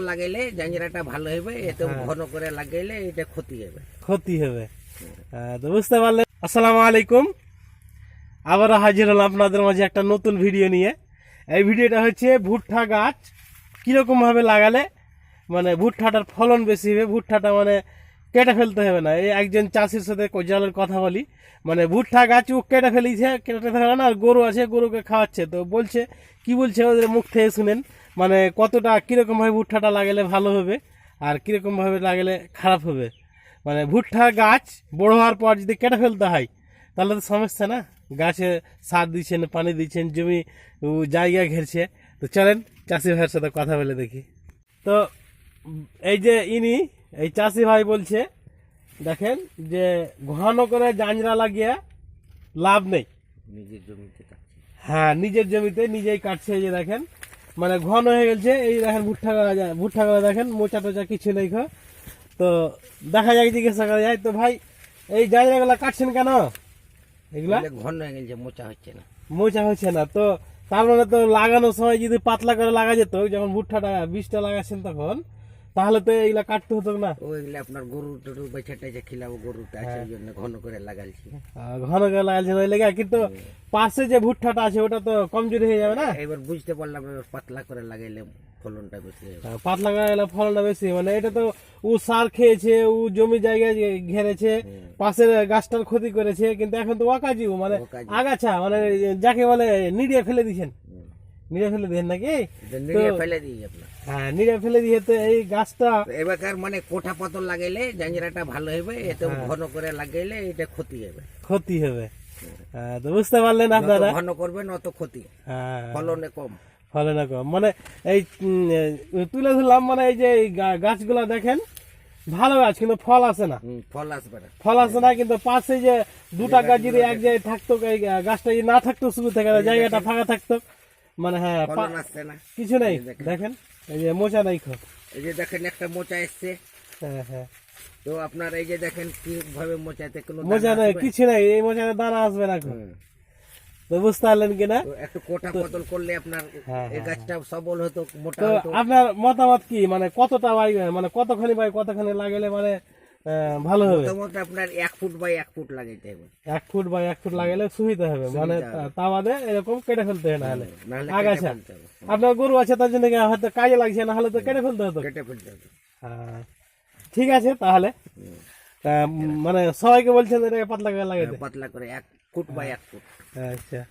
লাগাইলে জাঞ্জরাটা ভালো হবে, এত ঘন করে লাগাইলে এটা ক্ষতি হবে। তো বুঝতে পারলেন। আসসালামু আলাইকুম, আবার হাজির হলাম আপনাদের মাঝে একটা নতুন ভিডিও নিয়ে। এই ভিডিওটা হচ্ছে ভুট্টা গাছ কিরকম ভাবে লাগালে মানে ভুট্টাটার ফলন বেশি হবে, ভুট্টাটা মানে কেটে ফেলতে হবে না। এই একজন চাষির সাথে জলের কথা বলি, মানে ভুট্টা গাছ ও কেটে ফেলিছে, কেটে ফেলে না, আর গরু আছে গরুকে খাওয়াচ্ছে। তো বলছে কি বলছে ওদের মুখ থেকে শুনেন, মানে কতটা কিরকম ভাবে ভুট্টাটা লাগালে ভালো হবে আর কিরকম ভাবে লাগালে খারাপ হবে। মানে ভুট্টা গাছ বড় হওয়ার পর যদি কেটে ফেলতে হয় তাহলে তো সমস্যা না, গাছে সার দিচ্ছেন, পানি দিচ্ছেন, জমি জায়গা ঘেরছে। তো চলেন চাষি ভাইয়ের সাথে কথা বলে দেখি। তো এই যে এই চাষি ভাই বলছে দেখেন যে ঘন করে জাঞ্জরা লাগিয়ে লাভ নেই। নিজের জমিতে কাটছে, হ্যাঁ নিজের জমিতে নিজেই কাটছে। এই যে দেখেন মানে ঘন হয়ে গেছে। এই দেখেন ভুট্টা গাছ দেখেন মোচা টোচা কিছু নেই। তো দেখা যায়, জিজ্ঞাসা করা যায়, তো ভাই এই জাঞ্জরা গুলা কাটছেন কেন? এগুলা ঘন হয়ে গেছে, মোচা হচ্ছে না। মোচা হচ্ছে না। তো তার মানে তো লাগানোর সময় যদি পাতলা করে লাগা যেত, যখন ভুট্টাটা বীজটা লাগাচ্ছেন তখন, তাহলে তো এইগুলা কাটতে হতো না। ওইগুলো আপনার গরু টরু বেছে টেছে খিলাবো, গরুটা আছে ওই জন্য ঘন করে লাগাইছি। ঘন করে লাগাচ্ছেন ওই লেগে, কিন্তু পাশে যে ভুট্টাটা আছে ওটা তো কমজোরি হয়ে যাবে না। এবার বুঝতে পারলাম, এবার পাতলা করে লাগাইলে ফলনটা বেশি হবে। পাতলা করে লাগালে ফলনটা বেশি। মানে এটা তো ও সার খেয়েছে, ও জমি জায়গায় ঘেরেছে, পাশের গাছটার ক্ষতি করেছে, কিন্তু এখন তো ওয়াকাজি মানে আগাছা, মানে যাকে বলে নিড়িয়ে ফেলে দিয়েছেন। নিড়ে ফেলে দিয়েছেন নাকি? নিড়ে ফেলে দিই আপনার। হ্যাঁ নিড়ে ফেলে দিয়ে তো এই গাছটা এবারকার মানে কোঠা পাতল লাগাইলে জাঞ্জরাটা ভালো হবে, এত ঘন করে লাগাইলে এটা ক্ষতি হবে। তো বুঝতে পারলেন আপনারা, ঘন করবেন অত ক্ষতি, ফলনে কম। ফলনে কম। মানে এই তুলে ধরলাম, মানে এই যে গাছগুলা দেখেন ভালো গাছ, কিন্তু ফল আসে না। ফল আসবে না, ফল আসে না। কিন্তু পাশে যে দুটা গাছ যদি এক জায়গায় থাকতো, এই গাছটা যদি না থাকতো, শুরু থেকে জায়গাটা ফাঁকা থাকতো, মানে হ্যাঁ ফলন আসছে না, কিছু নেই। দেখেন এই যে মোচা নাই। এই যে দেখেন একটা মোচা এসছে। হ্যাঁ তো আপনার এই যে দেখেন কি ভাবে মোচাতে কোনো মোচা নেই, কিছু নেই। এই মোচাতে দানা আসবে না। তো বুঝতে পারলেন কিনা? একটু কোটা বদল করলে আপনার এই গাছটা সবল হতো, মোটা তো হতো। আপনার মতামত কি, মানে কতটা মানে কতখানি লাগালে মানে ভালো হবে? মোটামুটি আপনার 1 ফুট বাই 1 ফুট লাগাইতে হবে। 1 ফুট বাই 1 ফুট লাগালে সুবিধা হবে, মানে তা বাদে এরকম কেটে ফেলতে হবে, নাহলে আগাছা। আপনার গরু আছে তার জন্য হয়তো কাজে লাগছে, না হলে তো কেটে ফেলতে হতো। হ্যাঁ ঠিক আছে তাহলে। মানে সবাইকে বলছেন এটাকে পাতলা করে লাগাইতে? পাতলা করে 1 ফুট বাই 1 ফুট। আচ্ছা।